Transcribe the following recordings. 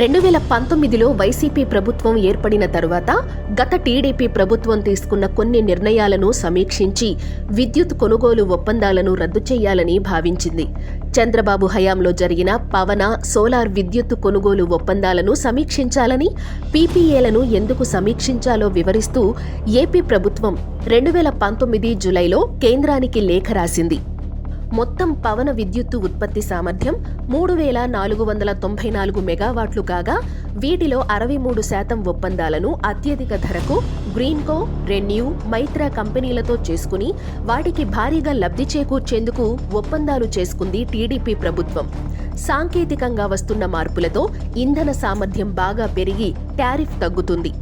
2019లో YCP ప్రభుత్వం ఏర్పడిన తరువాత గత టీడీపీ ప్రభుత్వం తీసుకున్న కొన్ని నిర్ణయాలను సమీక్షించి విద్యుత్ కొనుగోలు ఒప్పందాలను రద్దు చేయాలని భావించింది. చంద్రబాబు హయాంలో జరిగిన పవన, సోలార్ విద్యుత్ కొనుగోలు ఒప్పందాలను సమీక్షించాలని, పీపీఏలను ఎందుకు సమీక్షించాలో వివరిస్తూ ఏపీ ప్రభుత్వం 2019 జూలైలో కేంద్రానికి లేఖ రాసింది. మొత్తం పవన విద్యుత్తు ఉత్పత్తి సామర్థ్యం 3494 మెగావాట్లు కాగా వీటిలో 63% ఒప్పందాలను అత్యధిక ధరకు గ్రీన్కో, రెన్యూ, మైత్రా కంపెనీలతో చేసుకుని వాటికి భారీగా లబ్ధి చేకూర్చేందుకు ఒప్పందాలు చేసుకుంది టీడీపీ ప్రభుత్వం. సాంకేతికంగా వస్తున్న మార్పులతో ఇంధన సామర్థ్యం బాగా పెరిగి టారిఫ్ తగ్గుతుంది.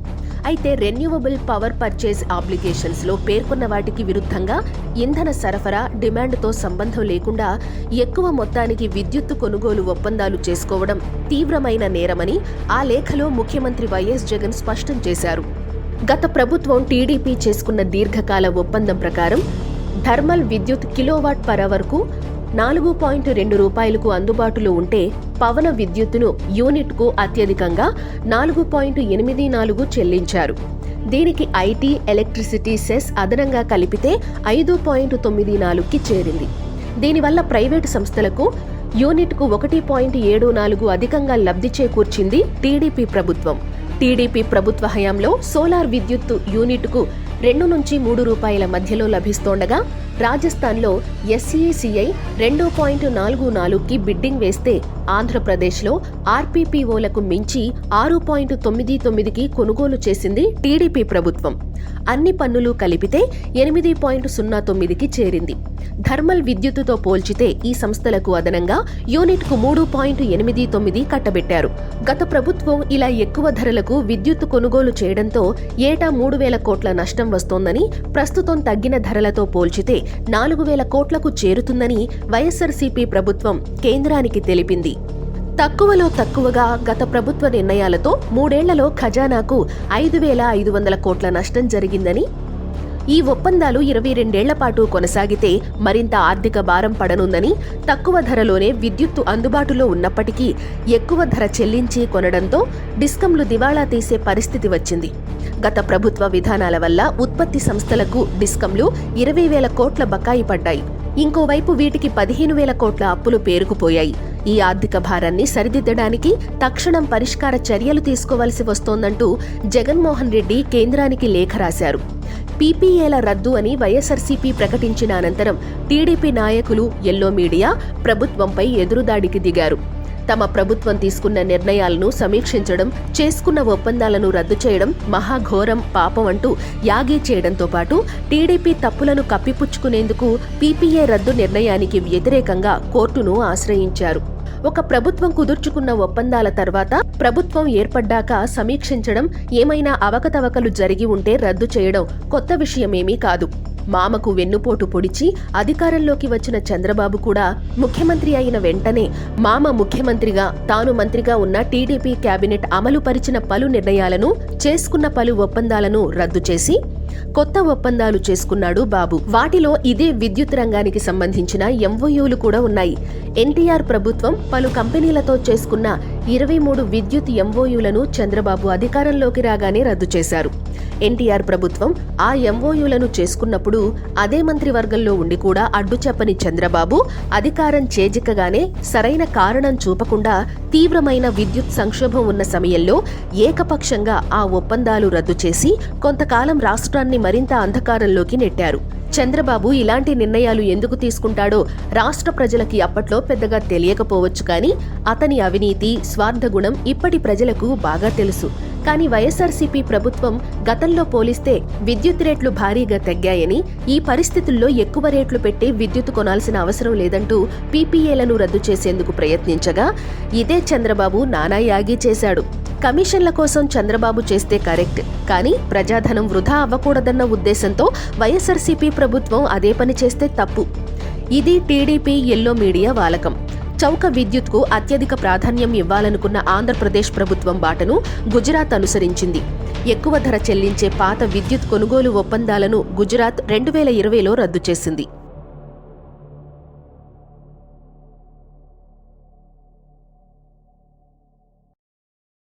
అయితే రెన్యూవబుల్ పవర్ పర్చేజ్ ఆబ్లిగేషన్స్లో పేర్కొన్న వాటికి విరుద్ధంగా ఇంధన సరఫరా, డిమాండ్తో సంబంధం లేకుండా ఎక్కువ మొత్తానికి విద్యుత్తు కొనుగోలు ఒప్పందాలు చేసుకోవడం తీవ్రమైన నేరమని ఆ లేఖలో ముఖ్యమంత్రి వైఎస్ జగన్ స్పష్టం చేశారు. గత ప్రభుత్వం టీడీపీ చేసుకున్న దీర్ఘకాల ఒప్పందం ప్రకారం థర్మల్ విద్యుత్ కిలోవాట్ పర్ అవర్కు 4.2 రూపాయలకు అందుబాటులో ఉంటే పవన విద్యుత్తును యూనిట్కు అత్యధికంగా 4.84 చెల్లించారు. దీనికి ఐటీ, ఎలక్ట్రిసిటీ సెస్ అదనంగా కలిపితే 5.94కి చేరింది. దీనివల్ల ప్రైవేటు సంస్థలకు యూనిట్కు 1.74 అధికంగా లబ్ధి చేకూర్చింది టీడీపీ ప్రభుత్వం. టీడీపీ ప్రభుత్వ హయాంలో సోలార్ విద్యుత్తు యూనిట్కు 2 నుంచి 3 రూపాయల మధ్యలో లభిస్తోండగా రాజస్థాన్లో ఎస్ఈసిఐ 2.44కి బిడ్డింగ్ వేస్తే ఆంధ్రప్రదేశ్లో ఆర్పీపీఓలకు మించి 6.99కి కొనుగోలు చేసింది టీడీపీ ప్రభుత్వం. అన్ని పన్నులు కలిపితే 8.09కి చేరింది. థర్మల్ విద్యుత్తుతో పోల్చితే ఈ సంస్థలకు అదనంగా యూనిట్కు 3.89 కట్టబెట్టారు. గత ప్రభుత్వం ఇలా ఎక్కువ ధరలకు విద్యుత్తు కొనుగోలు చేయడంతో ఏటా 3,000 కోట్ల నష్టం వస్తోందని, ప్రస్తుతం తగ్గిన ధరలతో పోల్చితే 4,000 కోట్లకు చేరుతుందని వైఎస్ఆర్సీపీ ప్రభుత్వం కేంద్రానికి తెలిపింది. తక్కువలో తక్కువగా గత ప్రభుత్వ నిర్ణయాలతో 3 ఏళ్లలో ఖజానాకు 5,500 కోట్ల నష్టం జరిగిందని, ఈ ఒప్పందాలు 22 ఏళ్ల పాటు కొనసాగితే మరింత ఆర్థిక భారం పడనుందని, తక్కువ ధరలోనే విద్యుత్తు అందుబాటులో ఉన్నప్పటికీ ఎక్కువ ధర చెల్లించి కొనడంతో డిస్కంలు దివాళా తీసే పరిస్థితి వచ్చింది. గత ప్రభుత్వ విధానాల వల్ల ఉత్పత్తి సంస్థలకు డిస్కంలు 20,000 కోట్ల బకాయి పడ్డాయి. ఇంకోవైపు వీటికి 15,000 కోట్ల అప్పులు పేరుకుపోయాయి. ఈ ఆర్థిక భారాన్ని సరిదిద్దడానికి తక్షణం పరిష్కార చర్యలు తీసుకోవాల్సి వస్తోందంటూ జగన్మోహన్ రెడ్డి కేంద్రానికి లేఖ రాశారు. పీపీఏల రద్దు అని వైఎస్ఆర్సీపీ ప్రకటించిన అనంతరం టీడీపీ నాయకులు, ఎల్లో మీడియా ప్రభుత్వంపై ఎదురుదాడికి దిగారు. తమ ప్రభుత్వం తీసుకున్న నిర్ణయాలను సమీక్షించడం, చేసుకున్న ఒప్పందాలను రద్దు చేయడం మహాఘోరం, పాపం అంటూ యాగీ చేయడంతో పాటు టీడీపీ తప్పులను కప్పిపుచ్చుకునేందుకు పీపీఏ రద్దు నిర్ణయానికి వ్యతిరేకంగా కోర్టును ఆశ్రయించారు. ఒక ప్రభుత్వం కుదుర్చుకున్న ఒప్పందాల తర్వాత ప్రభుత్వం ఏర్పడ్డాక సమీక్షించడం, ఏమైనా అవకతవకలు జరిగి ఉంటే రద్దు చేయడం కొత్త విషయమేమీ కాదు. మామకు వెన్నుపోటు పొడిచి అధికారంలోకి వచ్చిన చంద్రబాబు కూడా ముఖ్యమంత్రి అయిన వెంటనే మామ ముఖ్యమంత్రిగా, తాను మంత్రిగా ఉన్న టీడీపీ కేబినెట్ అమలు పరిచిన పలు నిర్ణయాలను, చేసుకున్న పలు ఒప్పందాలను రద్దు చేసి కొత్త ఒప్పందాలు చేసుకున్నాడు బాబు. వాటిలో ఇదే విద్యుత్ రంగానికి సంబంధించిన ఎంఓయూలు కూడా ఉన్నాయి. ఎన్టీఆర్ ప్రభుత్వం పలు కంపెనీలతో చేసుకున్న 23 విద్యుత్ ఎంఓయూలను చంద్రబాబు అధికారంలోకి రాగానే రద్దు చేశారు. ఎన్టీఆర్ ప్రభుత్వం ఆ ఎంఓయూలను చేసుకున్నప్పుడు అదే మంత్రివర్గంలో ఉండి కూడా అడ్డు చెప్పని చంద్రబాబు అధికారం చేజిక్కగానే సరైన కారణం చూపకుండా తీవ్రమైన విద్యుత్ సంక్షోభం ఉన్న సమయంలో ఏకపక్షంగా ఆ ఒప్పందాలు రద్దు చేసి కొంతకాలం రాష్ట్రాన్ని మరింత అంధకారంలోకి నెట్టారు. చంద్రబాబు ఇలాంటి నిర్ణయాలు ఎందుకు తీసుకుంటాడో రాష్ట్ర ప్రజలకి అప్పట్లో పెద్దగా తెలియకపోవచ్చు, కానీ అతని అవినీతి, స్వార్థగుణం ఇప్పటి ప్రజలకు బాగా తెలుసు. కానీ వైఎస్ఆర్సీపీ ప్రభుత్వం గతంలో పోలిస్తే విద్యుత్ రేట్లు భారీగా తగ్గాయని, ఈ పరిస్థితుల్లో ఎక్కువ రేట్లు పెట్టి విద్యుత్ కొనాల్సిన అవసరం లేదంటూ పీపీఏలను రద్దు చేసేందుకు ప్రయత్నించగా ఇదే చంద్రబాబు నానా యాగీ చేశాడు. కమిషన్ల కోసం చంద్రబాబు చేస్తే కరెక్ట్, కానీ ప్రజాధనం వృధా అవ్వకూడదన్న ఉద్దేశంతో వైఎస్ఆర్సీపీ ప్రభుత్వం అదే పని చేస్తే తప్పు. ఇది టీడీపీ, ఎల్లో మీడియా వాలకం. చౌక విద్యుత్కు అత్యధిక ప్రాధాన్యం ఇవ్వాలనుకున్న ఆంధ్రప్రదేశ్ ప్రభుత్వం బాటను గుజరాత్ అనుసరించింది. ఎక్కువ ధర చెల్లించే పాత విద్యుత్ కొనుగోలు ఒప్పందాలను గుజరాత్ 2020లో రద్దు చేసింది.